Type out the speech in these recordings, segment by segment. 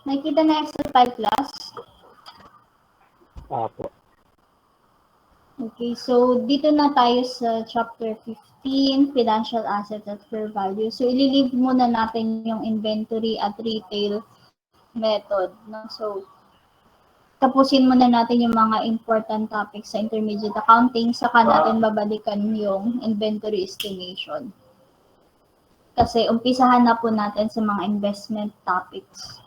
Nakikita na Excel file class? Apo. Okay, so dito na tayo sa chapter 15, financial assets at fair value. So ililive muna natin yung inventory at retail method. No? So tapusin muna natin yung mga important topics sa intermediate accounting, saka natin babalikan yung inventory estimation. Kasi umpisahan na po natin sa mga investment topics.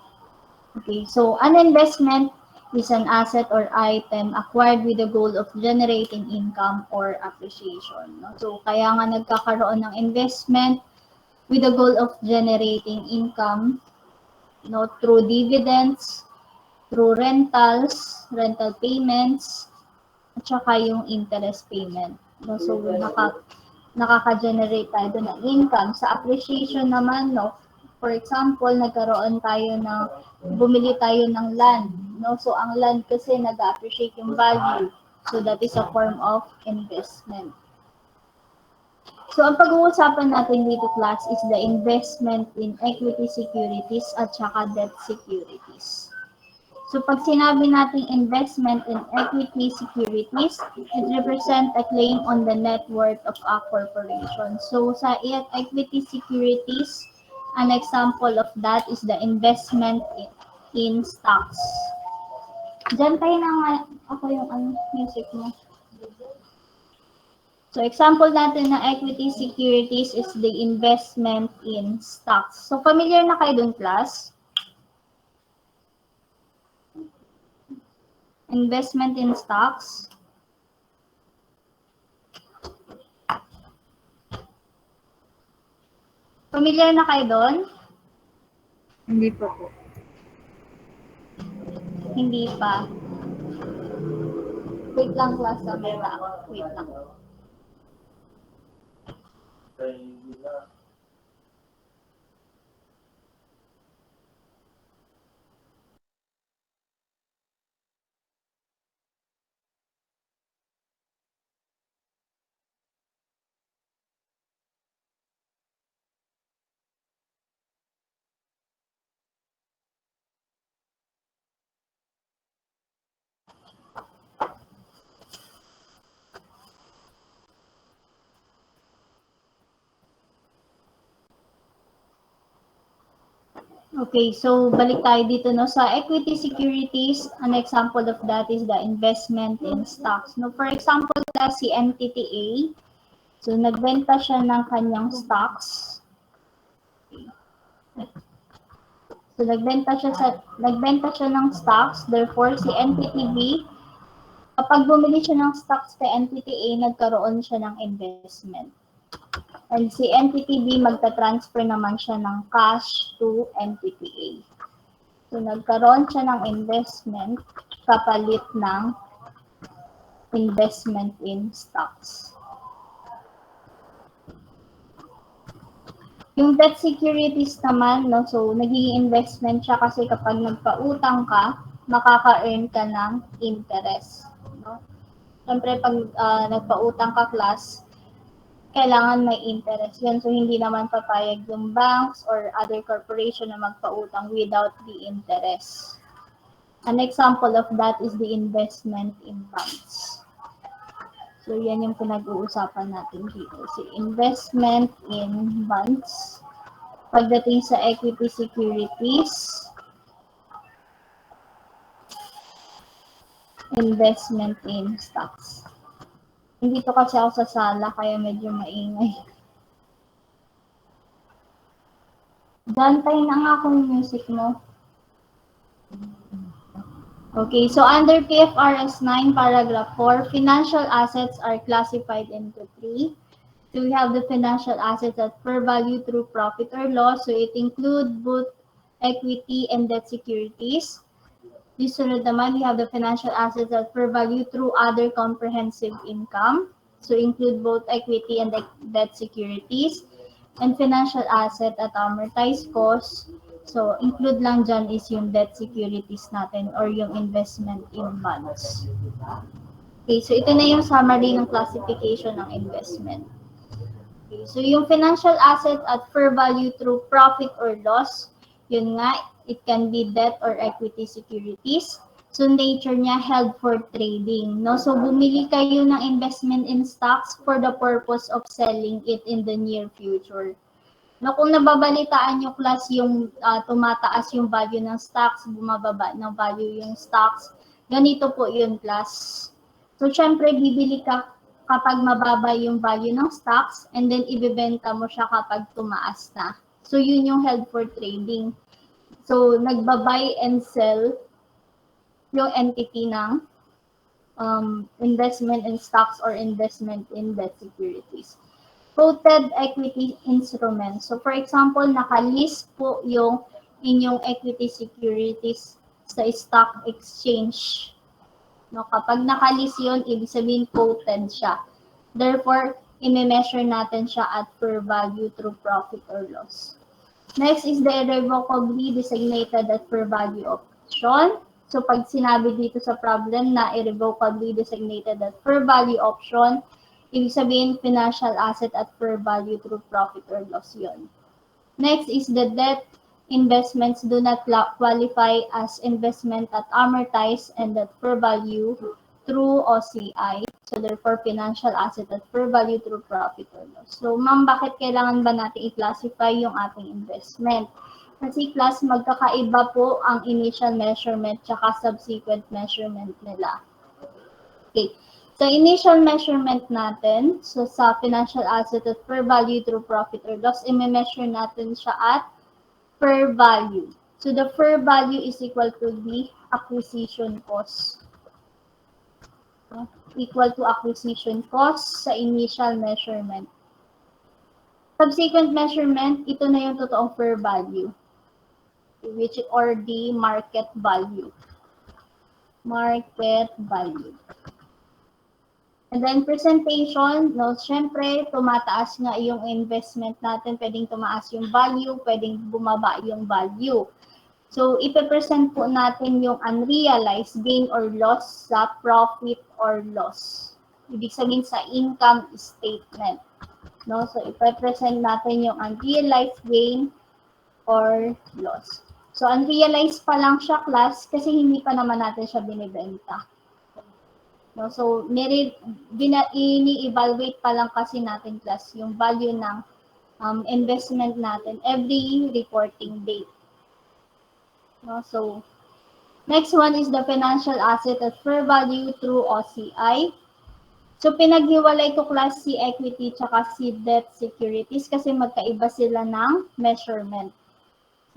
Okay, so an investment is an asset or item acquired with the goal of generating income or appreciation. No? So kaya nga nagkakaroon ng investment with the goal of generating income, no, through dividends, through rentals, rental payments, at saka yung interest payment. No? So nakaka-generate tayo ng income. Sa appreciation naman, no, for example, nagkaroon tayo ng, bumili tayo ng land. No? So ang land kasi nag-appreciate yung value. So that is a form of investment. So ang pag-uusapan natin dito class is the investment in equity securities at saka debt securities. So pag sinabi nating investment in equity securities, it represents a claim on the net worth of a corporation. So sa equity securities, an example of that is the investment in stocks. Diyan tayo na nga, ako yung music mo. So example natin na equity securities is the investment in stocks. So familiar na kayo dun class? Investment in stocks. Familiar na kayo doon? Hindi pa po. Hindi pa. Wait lang class, camera. Wait lang. Okay, so balik tayo dito no sa equity securities. An example of that is the investment in stocks. No, for example, si NTTA. So nagbenta siya ng kanyang stocks. So nagbenta siya ng stocks. Therefore, si NTTB, kapag bumili siya ng stocks kay NTTA, nagkaroon siya ng investment. And si NTTB, magta-transfer naman siya ng cash to NTTA. So, nagkaroon siya ng investment kapalit ng investment in stocks. Yung debt securities naman, no, so nagiging investment siya kasi kapag nagpautang ka, makaka-earn ka ng interest. No? Siyempre, pag nagpautang ka class, kailangan may interest yan. So, hindi naman papayag yung banks or other corporation na magpautang without the interest. An example of that is the investment in bonds. So, yan yung pinag-uusapan natin dito. Si investment in bonds. Pagdating sa equity securities, investment in stocks. Hindi to kasi ako sa sala, kaya medyo maingay. Dantay na nga kung music mo. Okay, so under PFRS 9, paragraph 4, financial assets are classified into 3. So we have the financial assets at fair value through profit or loss. So it includes both equity and debt securities. Disunod naman, we have the financial assets at fair value through other comprehensive income. So include both equity and debt securities. And financial asset at amortized cost. So include lang dyan is yung debt securities natin or yung investment in bonds. Okay, so ito na yung summary ng classification ng investment. Okay, so yung financial asset at fair value through profit or loss, yun nga, It can be debt or equity securities. So nature niya held for trading, no? So bumili kayo ng investment in stocks for the purpose of selling it in the near future. No, kung nababalitaan nyo class yung tumataas yung value ng stocks, bumababa ng value yung stocks, ganito po yun class. So syempre bibili ka kapag mababa yung value ng stocks and then ibebenta mo siya kapag tumaas na. So yun yung held for trading. So nagba-buy and sell yung entity ng investment in stocks or investment in debt securities. Quoted equity instruments. So for example, nakalist po yung inyong equity securities sa stock exchange. No, kapag nakalist yun, ibig sabihin quoted siya. Therefore, i-measure natin siya at fair value through profit or loss. Next is the irrevocably designated at fair value option. So pag sinabi dito sa problem na irrevocably designated at fair value option, ibig sabihin financial asset at fair value through profit or loss yun. Next is the debt investments do not qualify as investment at amortized and at fair value through OCI. So therefore, financial asset at fair value through profit or loss. So ma'am, bakit kailangan ba natin i-classify yung ating investment? Kasi class, magkakaiba po ang initial measurement tsaka subsequent measurement nila. Okay. Sa initial measurement natin, so sa financial asset at fair value through profit or loss, i-measure natin siya at fair value. So the fair value is equal to the acquisition cost. Equal to acquisition cost sa initial measurement. Subsequent measurement, ito na yung totoong fair value, which or the market value. Market value. And then presentation, no, syempre, tumataas nga yung investment natin, pwedeng tumaas yung value, pwedeng bumaba yung value. So, ipe-present po natin yung unrealized gain or loss sa profit or loss. Ibig sabihin sa income statement. No? So, ipe-present natin yung unrealized gain or loss. So, unrealized pa lang siya class kasi hindi pa naman natin siya binibenta. No, so, ini-evaluate pa lang kasi natin class yung value ng investment natin every reporting date. No, so, next one is the financial asset at fair value through OCI. So, pinaghiwalay ko class si equity tsaka si debt securities kasi magkaiba sila ng measurement.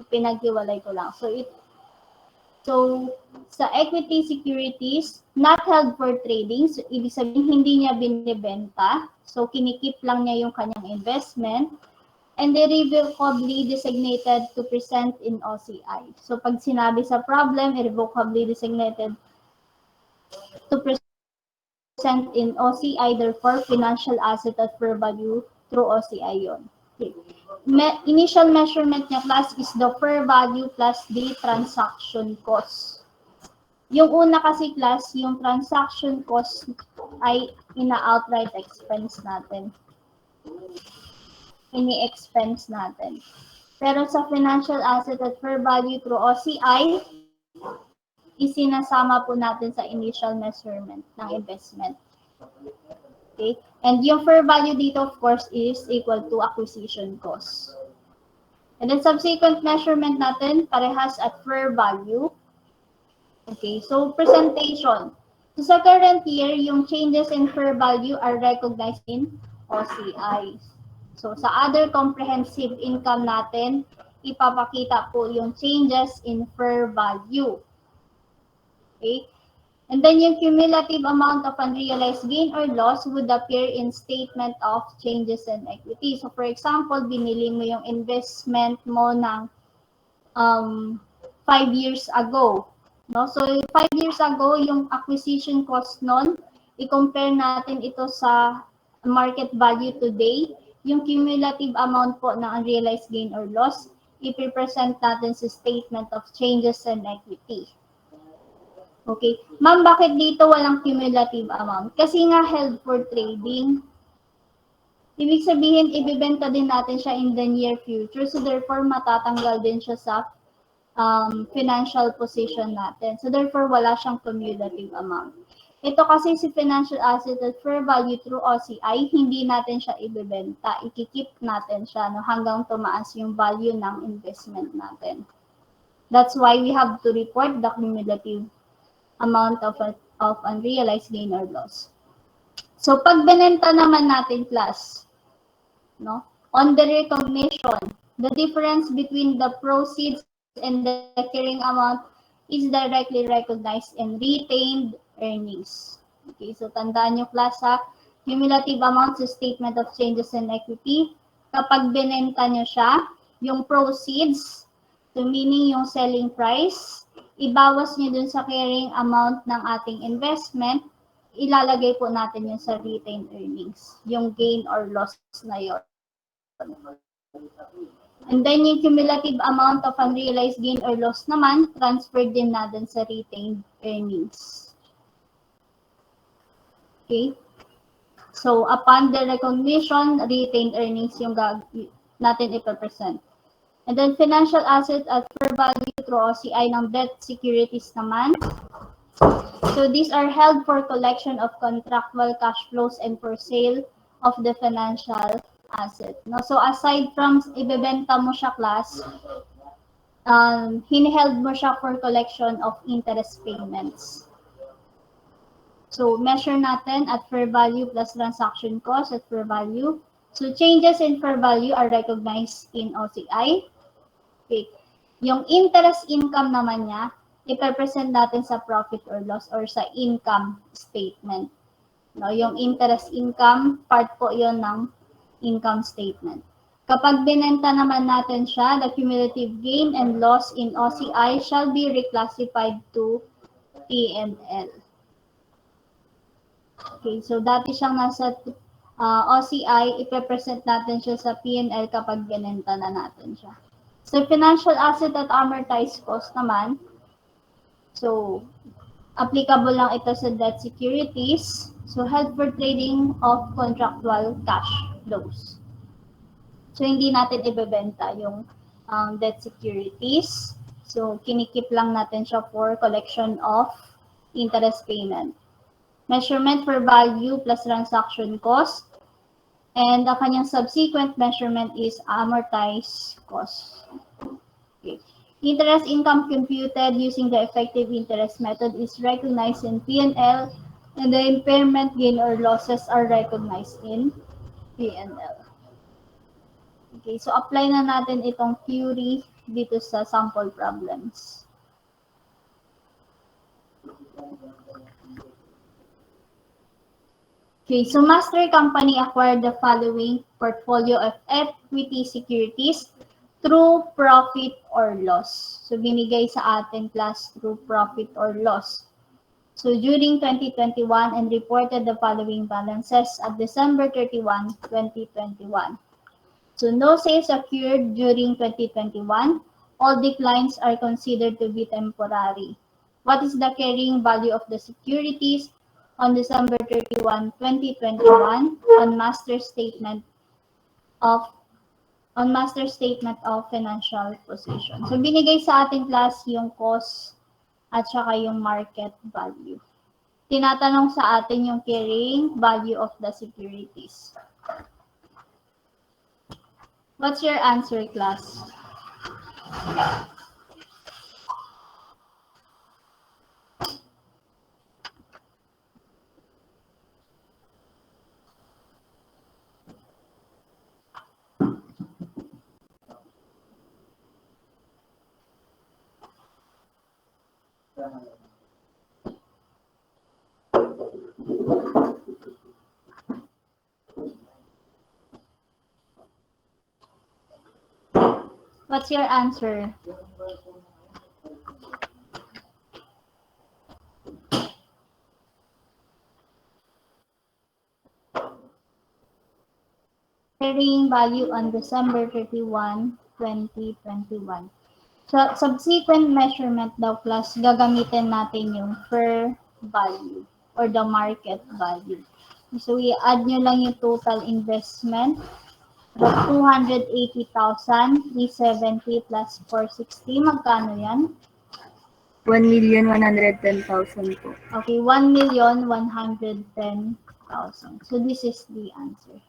So, pinaghiwalay ko lang. So, sa equity securities, not held for trading, so ibig sabihin hindi niya binibenta, so kinikip lang niya yung kanyang investment, and irrevocably designated to present in OCI. So, pag sinabi sa problem, irrevocably designated to present in OCI, therefore, financial asset at fair value through OCI yun. Okay. Initial measurement niya class is the fair value plus the transaction cost. Yung una kasi class, yung transaction cost ay ina-outright expense natin. Ini-expense natin. Pero sa financial asset at fair value through OCI, isinasama po natin sa initial measurement ng investment. Okay? And yung fair value dito, of course, is equal to acquisition cost. And then subsequent measurement natin, parehas at fair value. Okay, so presentation. So sa current year, yung changes in fair value are recognized in OCI. So sa other comprehensive income natin, ipapakita po yung changes in fair value. Okay? And then yung cumulative amount of unrealized gain or loss would appear in statement of changes in equity. So for example, binili mo yung investment mo ng 5 years ago. No? So 5 years ago, yung acquisition cost nun, i-compare natin ito sa market value today. Yung cumulative amount po ng unrealized gain or loss, i-present natin sa statement of changes in equity. Okay. Ma'am, bakit dito walang cumulative amount? Kasi nga held for trading. Ibig sabihin, ibibenta din natin siya in the near future. So therefore, matatanggal din siya sa financial position natin. So therefore, wala siyang cumulative amount. Ito kasi si financial asset at fair value through OCI, hindi natin siya ibebenta. Ikikip natin siya hanggang tumaas yung value ng investment natin. That's why we have to report the cumulative amount of unrealized gain or loss. So pag binenta naman natin class, on the recognition, the difference between the proceeds and the carrying amount is directly recognized in retained earnings. Okay, so tandaan nyo class ha, cumulative amount sa statement of changes in equity, kapag binenta nyo siya, yung proceeds, so meaning yung selling price, ibawas nyo dun sa carrying amount ng ating investment, ilalagay po natin yun sa retained earnings, yung gain or loss na yun. And then yung cumulative amount of unrealized gain or loss naman, transferred din natin sa retained earnings. Okay? So, upon the recognition, retained earnings yung natin ipapresent. And then, financial assets at fair value through OCI ng debt securities naman. So, these are held for collection of contractual cash flows and for sale of the financial asset. No? So, aside from ibebenta mo siya class, hiniheld mo siya for collection of interest payments. So, measure natin at fair value plus transaction cost at fair value. So, changes in fair value are recognized in OCI. Okay. Yung interest income naman niya, ipapresent natin sa profit or loss or sa income statement. No, yung interest income, part po yon ng income statement. Kapag binenta naman natin siya, the cumulative gain and loss in OCI shall be reclassified to P&L. Okay, so dati siyang nasa OCI, ipe-present natin siya sa P&L kapag binenta na natin siya. So, financial asset at amortized cost naman, so, applicable lang ito sa debt securities, so held for trading of contractual cash flows. So, hindi natin ibebenta yung debt securities, so kinikip lang natin siya for collection of interest payment. Measurement for value plus transaction cost. And the kanyang subsequent measurement is amortized cost. Okay. Interest income computed using the effective interest method is recognized in P&L, and the impairment gain or losses are recognized in P&L. Okay, so apply na natin itong theory dito sa sample problems. Okay, so Master Company acquired the following portfolio of equity securities through profit or loss. So binigay sa atin class through profit or loss. So during 2021 and reported the following balances at December 31, 2021. So no sales occurred during 2021. All declines are considered to be temporary. What is the carrying value of the securities on December 31, 2021 on master statement of financial position. So binigay sa ating class yung cost at saka yung market value. Tinatanong sa atin yung carrying value of the securities. What's your answer, class? What's your answer? Carrying value on December 31, 2021. So, subsequent measurement daw class, gagamitin natin yung fair value or the market value. So, i-add nyo lang yung total investment But 280,370 plus 460, magkano yan? 1,110,000 po. Okay, 1,110,000. So this is the answer.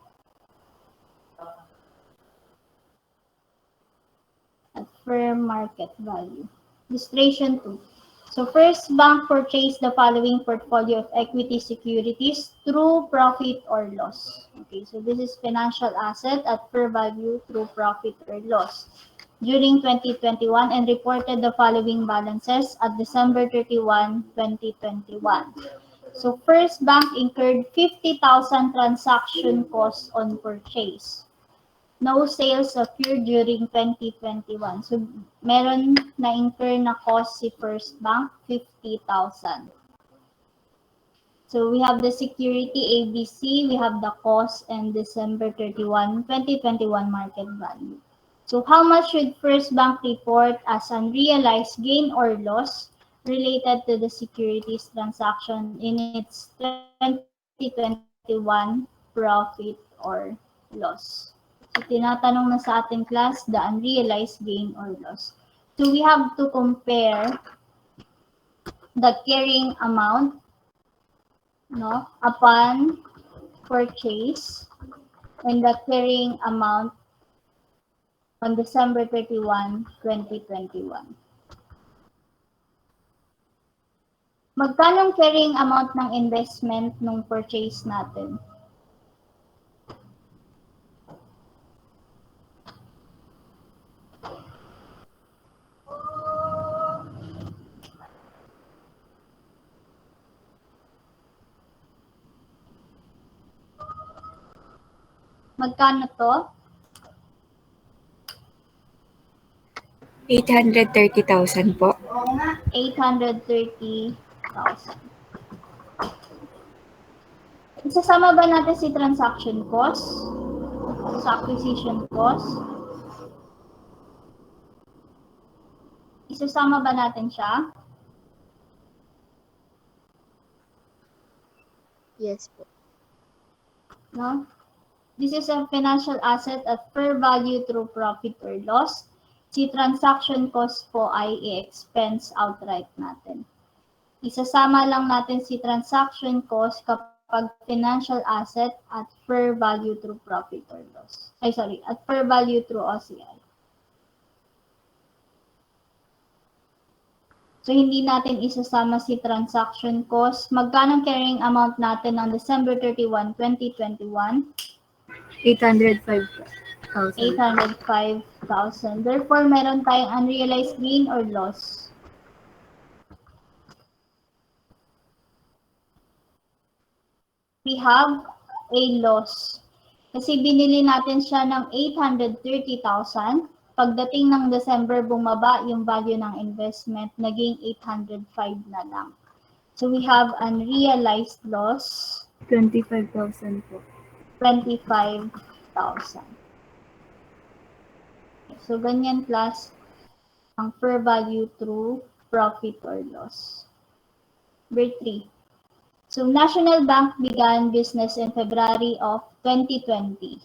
At fair market value. Illustration 2. So First Bank purchased the following portfolio of equity securities through profit or loss. Okay, so this is financial asset at fair value through profit or loss during 2021 and reported the following balances at December 31, 2021. So First Bank incurred 50,000 transaction costs on purchase. No sales occurred during 2021. So, meron na-incur na cost si First Bank, 50,000. So, we have the security ABC, we have the cost, and December 31, 2021 market value. So, how much should First Bank report as unrealized gain or loss related to the securities transaction in its 2021 profit or loss? So, tinatanong na sa ating class, the unrealized gain or loss. So, we have to compare the carrying amount, no, upon purchase and the carrying amount on December 31, 2021. Magkano ang carrying amount ng investment nung purchase natin? Magkano to? 830,000 po. 830,000. Isasama ba natin si transaction cost sa acquisition cost? Isasama ba natin siya? Yes po. No? This is a financial asset at fair value through profit or loss. Si transaction cost po ay i-expense outright natin. Isasama lang natin si transaction cost kapag financial asset at fair value through profit or loss. At fair value through OCI. So, hindi natin isasama si transaction cost. Magkano carrying amount natin on December 31, 2021? 805,000. 805,000. Therefore, meron tayong unrealized gain or loss. We have a loss. Kasi binili natin siya ng 830,000. Pagdating ng December, bumaba yung value ng investment, naging 805 na lang. So, we have unrealized loss. 25,000 po. 25,000. So, ganyan plus ang fair value through profit or loss. Number 3. So, National Bank began business in February of 2020.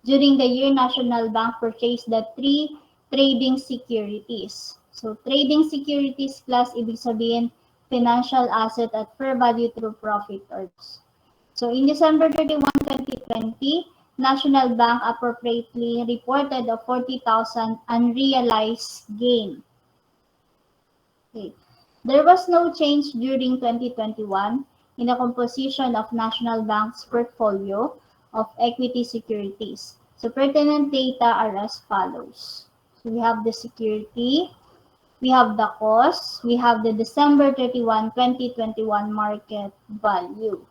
During the year, National Bank purchased the 3 trading securities. So, trading securities class, ibig sabihin, financial asset at fair value through profit or loss. So, in December 31, 2020, National Bank appropriately reported a 40,000 unrealized gain. Okay. There was no change during 2021 in the composition of National Bank's portfolio of equity securities. So pertinent data are as follows. So we have the security, we have the cost, we have the December 31, 2021 market value.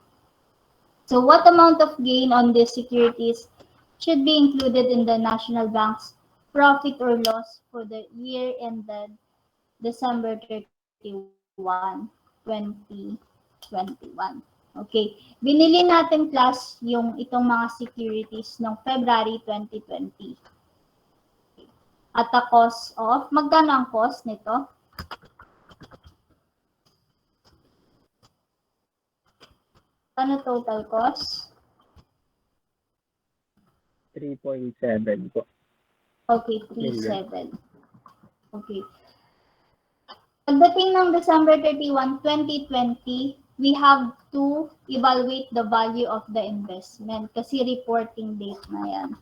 So what amount of gain on these securities should be included in the National Bank's profit or loss for the year ended December 31, 2021. Okay. Binili natin class yung itong mga securities noong February 2020. At the cost of, magkano ang cost nito? Ano total cost? 3.7 po. Okay, 3.7. Okay. Pagdating ng December 31, 2020, we have to evaluate the value of the investment kasi reporting date na yan.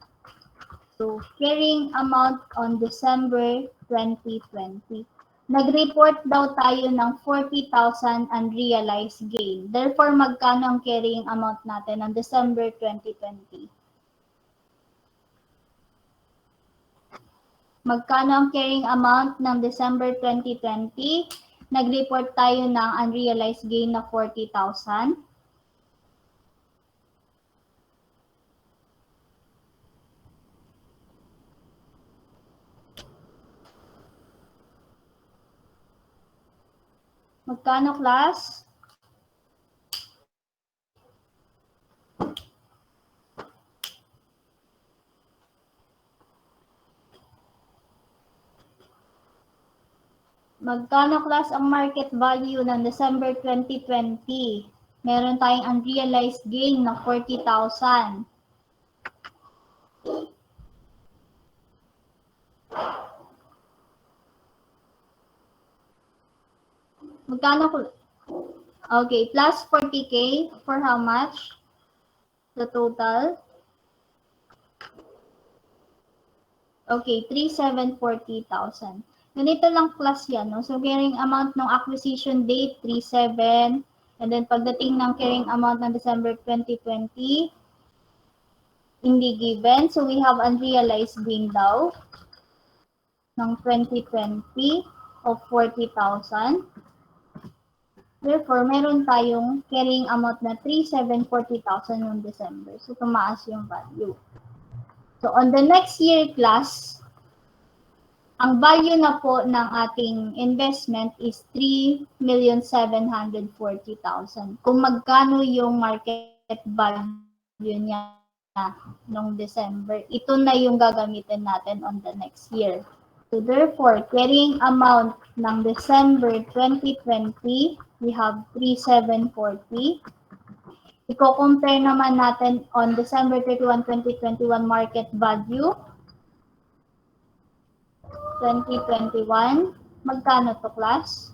So, carrying amount on December 2020. Nag-report daw tayo ng 40,000 unrealized gain. Therefore, magkano ang carrying amount natin on December 2020? Magkano ang carrying amount ng December 2020? Nag-report tayo ng unrealized gain na 40,000. Magkano, class? Magkano, class, ang market value ng December 2020? Meron tayong unrealized gain na 40,000. Magkano? Okay, plus 40K for how much? The total? Okay, 3,740,000. Ganito lang class yan, no? So, carrying amount ng acquisition date, 3,700. And then, pagdating ng carrying amount ng December 2020, hindi given. So, we have unrealized gain daw ng 2020 of 40,000. Therefore, meron tayong carrying amount na 3,740,000 noong December. So, tumaas yung value. So, on the next year class, ang value na po ng ating investment is 3,740,000. Kung magkano yung market value niya noong December, ito na yung gagamitin natin on the next year. So therefore, carrying amount ng December 2020, we have 3,740. Iko-compare naman natin on December 31, 2021 market value. 2021, magkano to, class?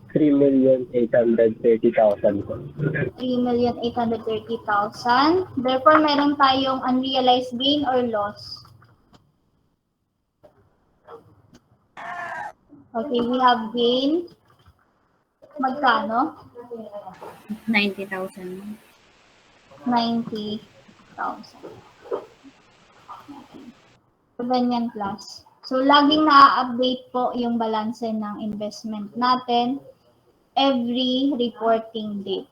3,830,000 po. 3,830,000. Therefore, meron tayong unrealized gain or loss. Okay, we have gain. Magkano? 90,000. 90,000. So, ganyan, class. So, laging na-update po yung balance ng investment natin every reporting date.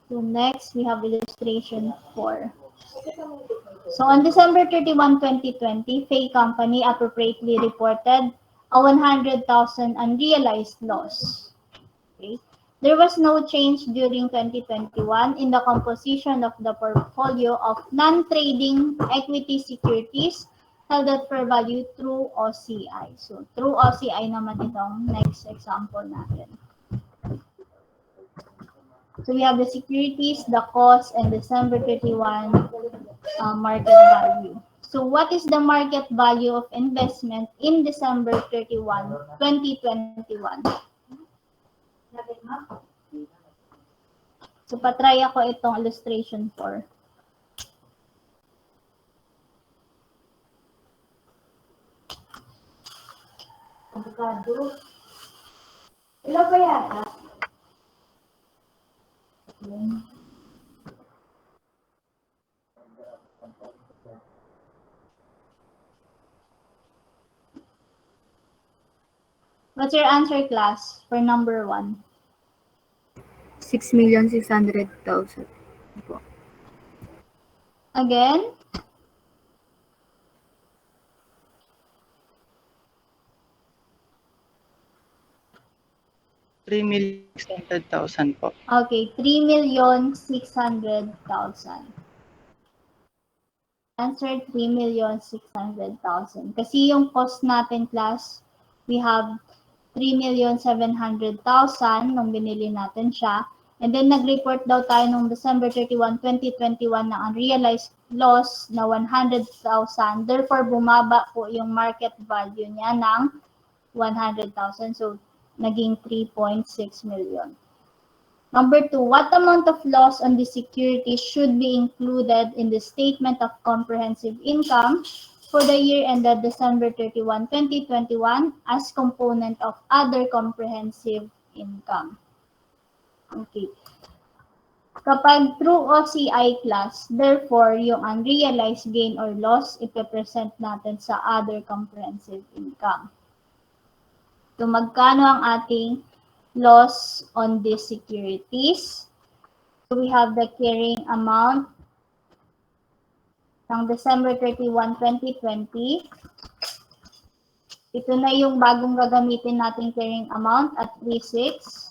So, next, we have illustration 4. So, on December 31, 2020, Fay Company appropriately reported a 100,000 unrealized loss. Okay. There was no change during 2021 in the composition of the portfolio of non-trading equity securities held at fair value through OCI. So, through OCI naman itong next example natin. So, we have the securities, the cost, and December 31 market value. So, what is the market value of investment in December 31, 2021? So, patry ako itong illustration 4. Avocado. Ilan ba yata? What's your answer, class, for number 1? 6,600,000 po. Again? $3,600,000 po. Okay, 3,600,000. Answer 3,600,000. Kasi yung cost natin, class, we have 3,700,000 nung binili natin siya. And then nag-report daw tayo noong December 31, 2021 ng unrealized loss na 100,000. Therefore, bumaba po yung market value niya ng 100,000. So, naging 3.6 million. Number 2, what amount of loss on the security should be included in the statement of comprehensive income for the year ended December 31, 2021 as component of other comprehensive income? Okay. Kapag through OCI class, therefore, yung unrealized gain or loss, ipepresent natin sa other comprehensive income. So, magkano ang ating loss on these securities? So, we have the carrying amount ng December 31, 2020. Ito na yung bagong gagamitin nating carrying amount at 3.6.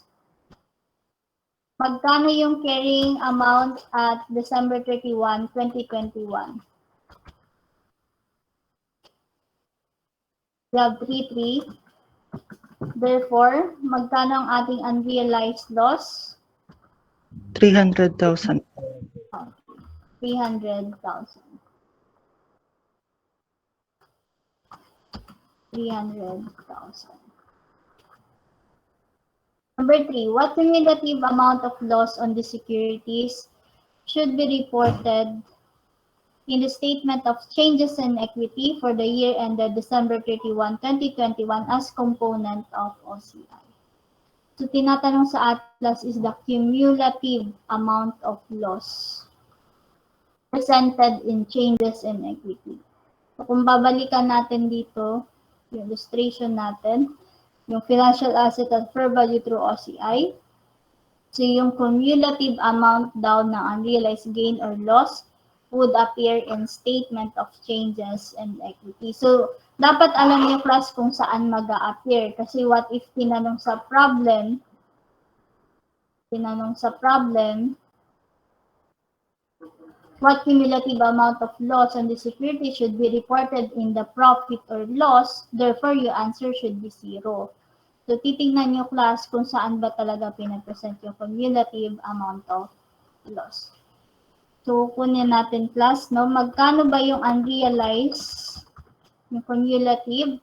Magkano yung carrying amount at December 31, 2021? We have 3.3. Therefore, magkano ang ating unrealized loss? 300,000. 300,000. 300,000. Number 3, what cumulative amount of loss on the securities should be reported in the statement of changes in equity for the year ended December 31, 2021 as component of OCI? So, tinatanong sa Atlas is the cumulative amount of loss presented in changes in equity. So, kung babalikan natin dito, yung illustration natin, yung financial asset at fair value through OCI. So, yung cumulative amount daw ng unrealized gain or loss would appear in statement of changes in equity. So, dapat alam niyo class kung saan mag-a-appear. Kasi what if tinanong sa problem, what cumulative amount of loss on the security should be reported in the profit or loss, therefore your answer should be 0. So, titingnan nyo class kung saan ba talaga pinapresent yung cumulative amount of loss. So, kunin natin class, no? Magkano ba yung unrealized, yung cumulative?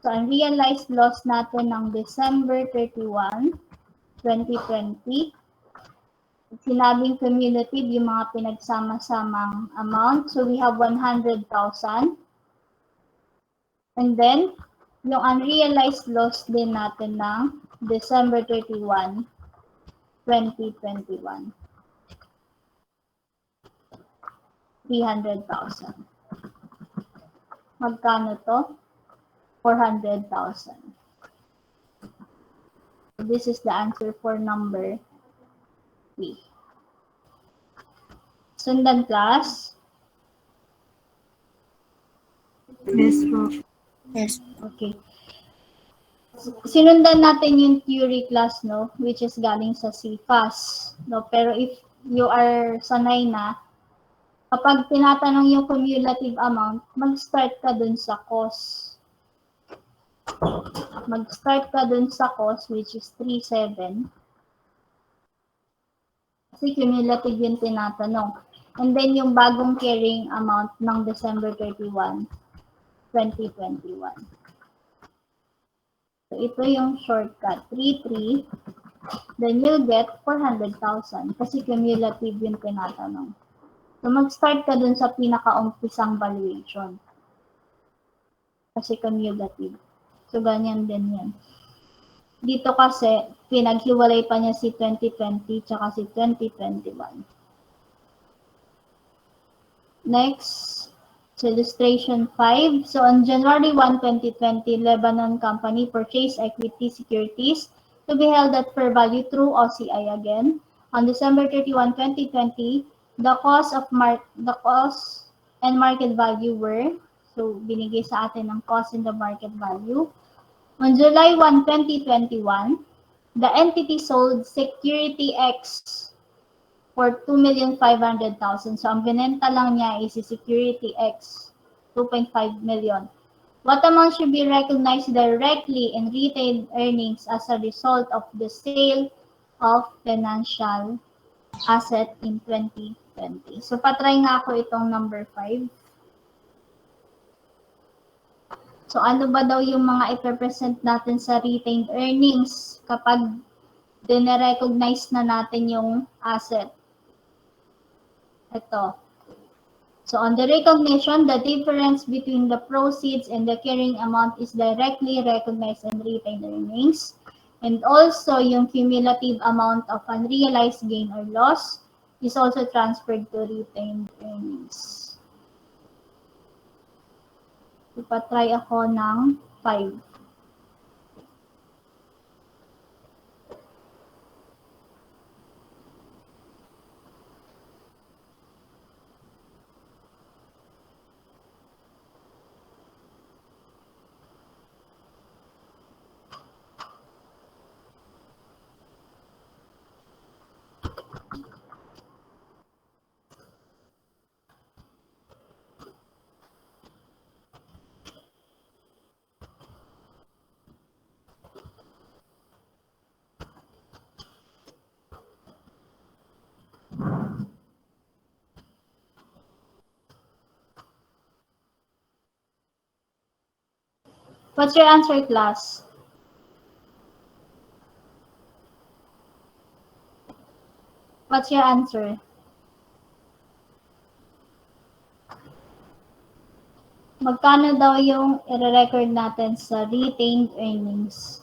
So, unrealized loss natin ng December 31, 2020. Sinabing cumulative, yung mga pinagsama-samang amount. So, we have 100,000. And then, yung unrealized loss din natin ng December 31, 2021. 300,000. Magkano to? 400,000. This is the answer for number 3. Sundan class? Yes po. Yes. Okay. Sinundan natin yung theory class, no? Which is galing sa CFAS. No? Pero if you are sanay na, kapag tinatanong yung cumulative amount, mag-start ka dun sa cost. Mag-start ka dun sa cost, which is 3.7. Kasi cumulative yung tinatanong. And then yung bagong carrying amount ng December 31, 2021. So ito yung shortcut, 3.3. Then you'll get 400,000 kasi cumulative yung tinatanong. So, mag-start ka dun sa pinaka-umpisang valuation. Kasi cumulative. So, ganyan din yan. Dito kasi, pinaghiwalay pa niya si 2020 tsaka si 2021. Next, illustration 5. So, on January 1, 2020, Lebanon Company purchased equity securities to be held at fair value through OCI again. On December 31, 2020, the cost and market value were, so binigay sa atin ng cost and the market value. On July 1, 2021, the entity sold Security X for 2,500,000. So, ang binenta lang niya is si Security X, 2.5 million. What amount should be recognized directly in retained earnings as a result of the sale of financial asset in 2020. So, patry nga ako itong number 5. So, ano ba daw yung mga ipepresent natin sa retained earnings kapag dine-recognize na natin yung asset? Ito. So, on the recognition, the difference between the proceeds and the carrying amount is directly recognized in retained earnings. And also, yung cumulative amount of unrealized gain or loss is also transferred to retained earnings. Ipatry ako ng 5. What's your answer, class? What's your answer? Magkano daw yung i-record natin sa retained earnings?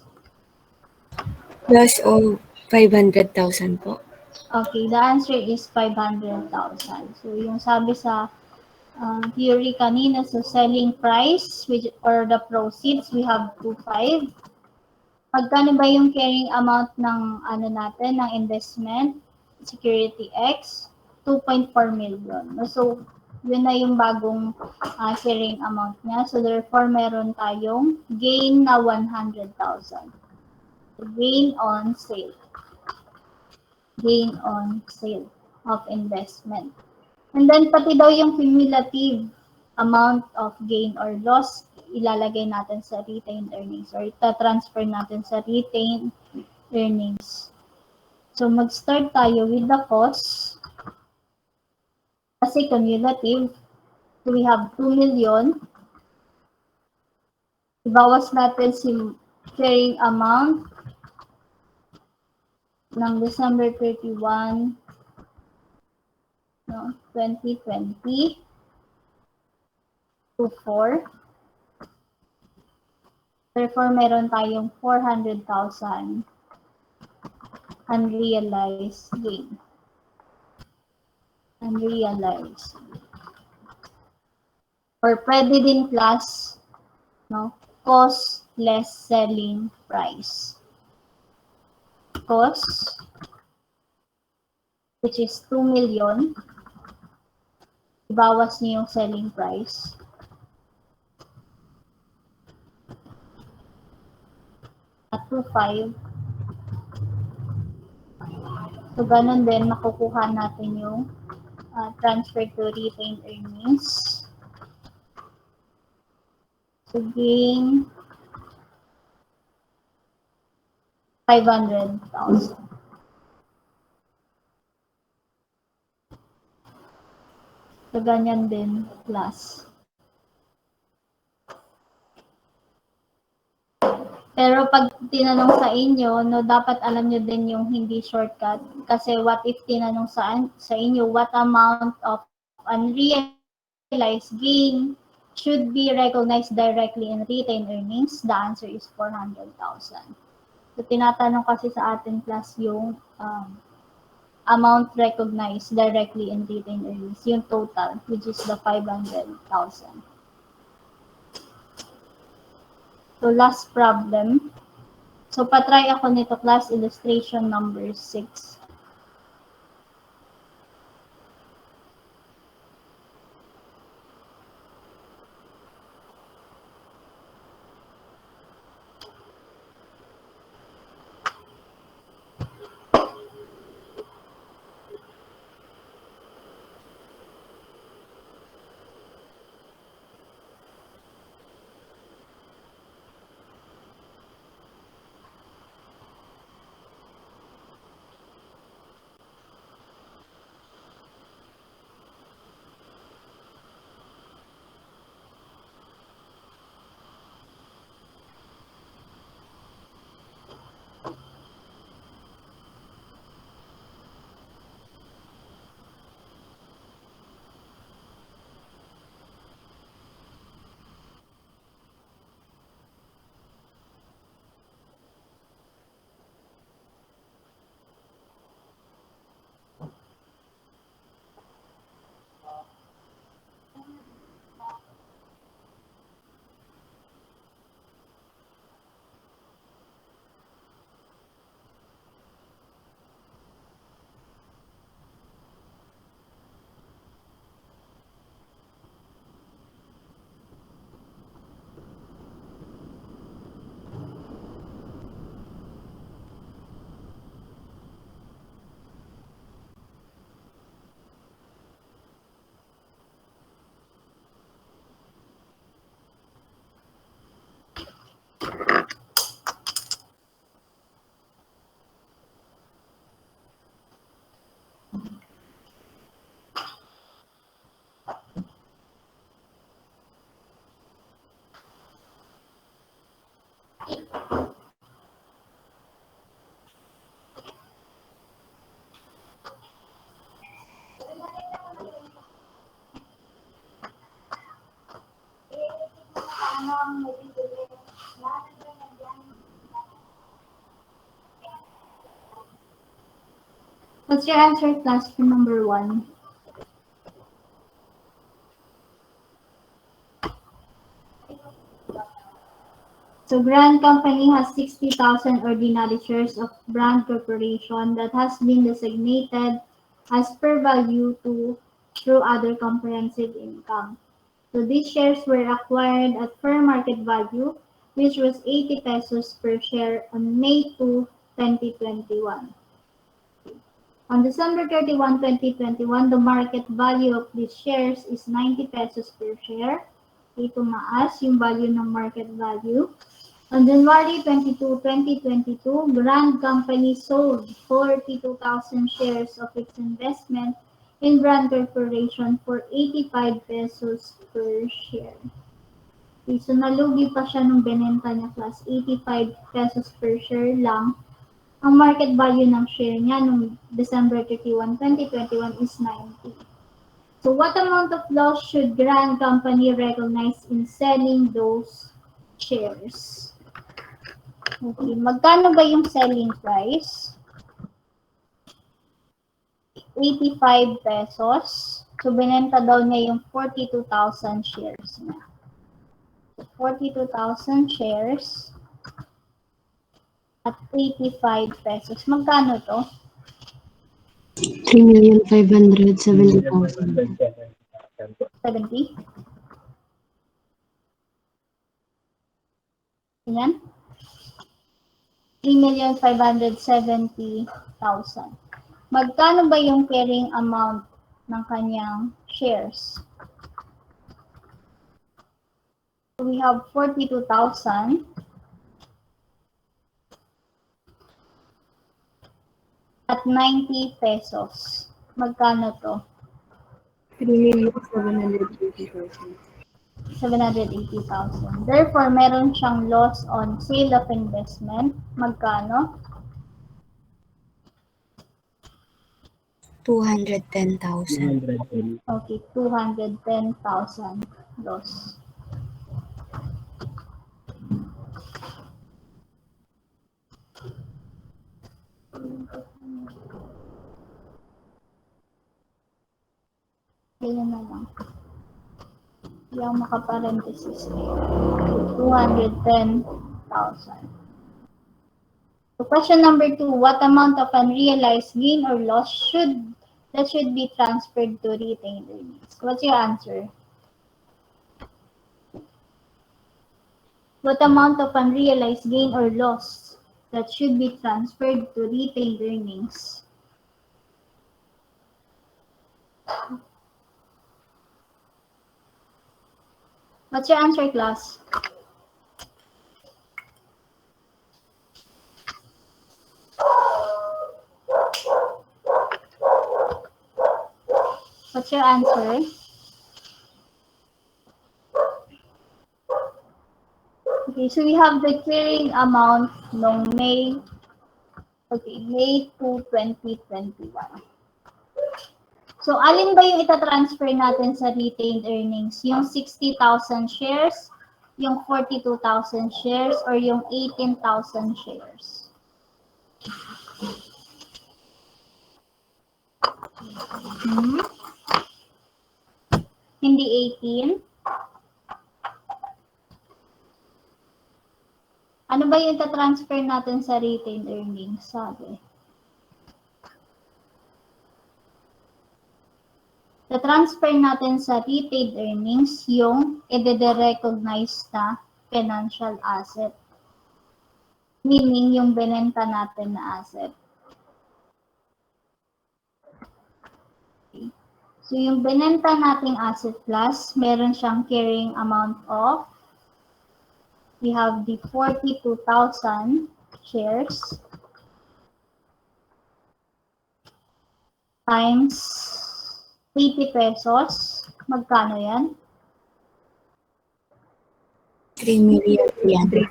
Plus of 500,000 po. Okay, the answer is 500,000. So, yung sabi sa theory kanina, so selling price which or the proceeds, we have 2.5. Magkano ba yung carrying amount ng ano natin, ng investment, security X? 2.4 million. So, yun na yung bagong carrying amount niya. So, therefore, meron tayong gain na 100,000. Gain on sale. Gain on sale of investment. And then, pati daw yung cumulative amount of gain or loss, ilalagay natin sa retained earnings or ita-transfer natin sa retained earnings. So, mag-start tayo with the cost. Kasi cumulative. So, we have 2 million. Ibawas natin si carrying amount ng December 31, 2020 to 4. Therefore, meron tayong 400,000 unrealized gain. Unrealized. Or pwede din plus, cost less selling price. Cost, which is 2 million. Ibawas niyo yung selling price. At 2.5. So, ganun din, makukuha natin yung transfer to retained earnings. So, gain 500,000. So, ganyan din, plus. Pero pag tinanong sa inyo, dapat alam nyo din yung hindi shortcut. Kasi what if tinanong sa inyo, what amount of unrealized gain should be recognized directly in retained earnings? The answer is 400,000. So, tinatanong kasi sa atin class yung amount recognized directly in retained earnings, yung total, which is the 500,000. So, last problem. So, patry ako nito class, illustration number 6. What's your answer, class, for number 1? So Brand Company has 60,000 ordinary shares of Brand Corporation that has been designated as per value to through other comprehensive income. So these shares were acquired at fair market value, which was 80 pesos per share on May 2, 2021. On December 31, 2021, the market value of these shares is 90 pesos per share. Tumaas yung value ng market value. On January 22, 2022, Brand Company sold 42,000 shares of its investment in Brand Corporation for 85 pesos per share. Okay, so nalugi pa siya nung binenta niya, class, 85 pesos per share lang. Ang market value ng share niya nung December 31, 2021 is 90. So what amount of loss should Brand Company recognize in selling those shares? Okay, magkano ba yung selling price? 85 pesos. So, binenta daw niya yung 42,000 shares niya. 42,000 shares at 85 pesos. Magkano to? 3,570,000. 70? Yan? 3,570,000. Magkano ba yung carrying amount ng kanyang shares? So we have 42,000 at 90 pesos. Magkano to? 3,780,000. 780,000. Therefore, meron siyang loss on sale of investment. Magkano? 210,000. 210. Okay, 210,000 loss. Kaya na lang. Hindi ako makaparenthesis kayo. 210,000. So question number 2, what amount of unrealized gain or loss should be transferred to retained earnings? What's your answer? What amount of unrealized gain or loss that should be transferred to retained earnings? What's your answer, class? What's your answer? Okay, so we have the clearing amount noong May 2, 2021. So, alin ba yung itatransfer natin sa retained earnings? Yung 60,000 shares, yung 42,000 shares, or yung 18,000 shares? Hindi 18? Ano ba yung itatransfer natin sa retained earnings? Sabi. The-transfer natin sa retained earnings yung i-recognize na financial asset. Meaning yung binenta natin na asset. Okay. So yung binenta nating asset class, meron siyang carrying amount of, we have the 42,000 shares times 80 pesos. Magkano yan? 3,360,000.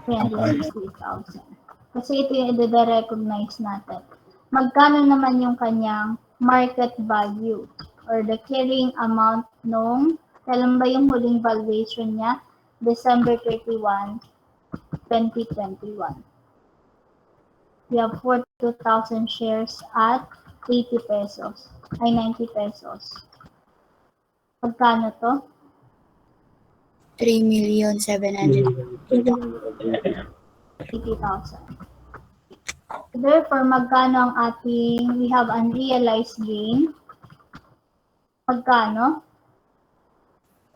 360,000. Kasi ito yung i-recognize natin. Magkano naman yung kanyang market value or the carrying amount nung, kailan ba yung huling valuation niya? December 31, 2021. We have 42,000 shares at 80 pesos, ay 90 pesos. Magkano to? 3,750,000. 80,000. Therefore, magkano ang ating, we have unrealized gain? Magkano?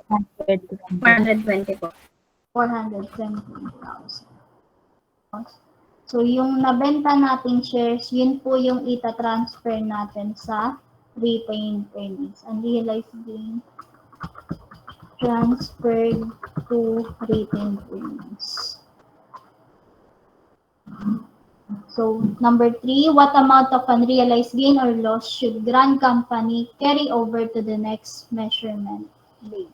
420 po. 420,000. So, yung nabenta nating shares, yun po yung ita-transfer natin sa retained earnings. Unrealized gain transferred to retained earnings. So, number 3, what amount of unrealized gain or loss should Grand Company carry over to the next measurement date?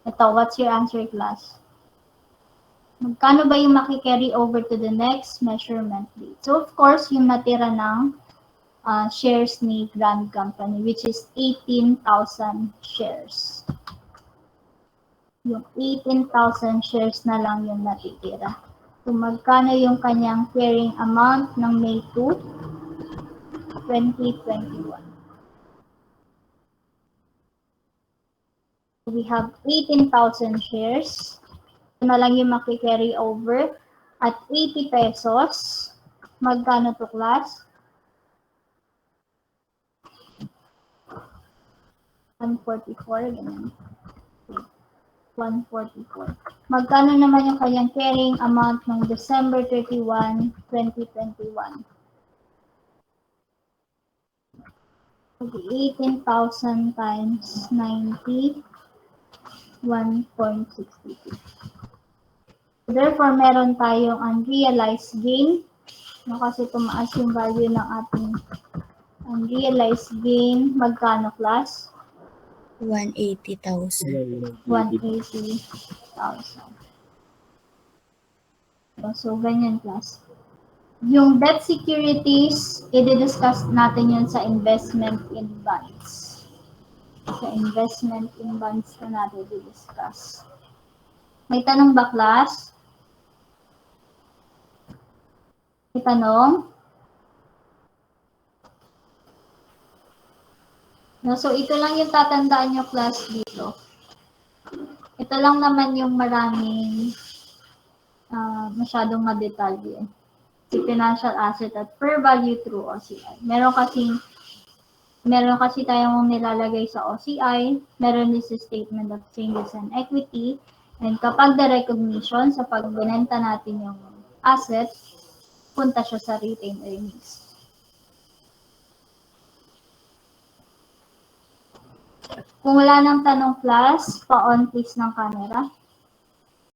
Ito, what's your answer, class? Magkano ba yung maki-carry over to the next measurement date? So, of course, yung natira ng shares ni Grand Company, which is 18,000 shares. Yung 18,000 shares na lang yung natitira. So, magkano yung kanyang carrying amount ng May 2, 2021? We have 18,000 shares. Ito na lang yung maki-carry over at 80 pesos. Magkano to, class? 144, ganyan. 144. Magkano naman yung kanyang carrying amount ng December 31, 2021? Okay, 18,000 times 90, 1.62. Therefore, meron tayong unrealized gain. No, kasi tumaas yung value ng ating unrealized gain. Magkano, class? 180,000. 180,000. So, ganyan, class. Yung debt securities, i-discuss natin yun sa investment in bonds. Sa investment in bonds na natin i-discuss. May tanong ba, class? May tanong? No, so, ito lang yung tatandaan nyo, class, dito. Ito lang naman yung maraming masyadong madetalye. Si financial asset at fair value through OCI. Meron kasi tayong nilalagay sa OCI, meron din sa statement of changes and equity, and kapag the recognition sa pagbenta natin yung asset, punta siya sa retained earnings. Kung wala nang tanong, class, pa-on please ng camera.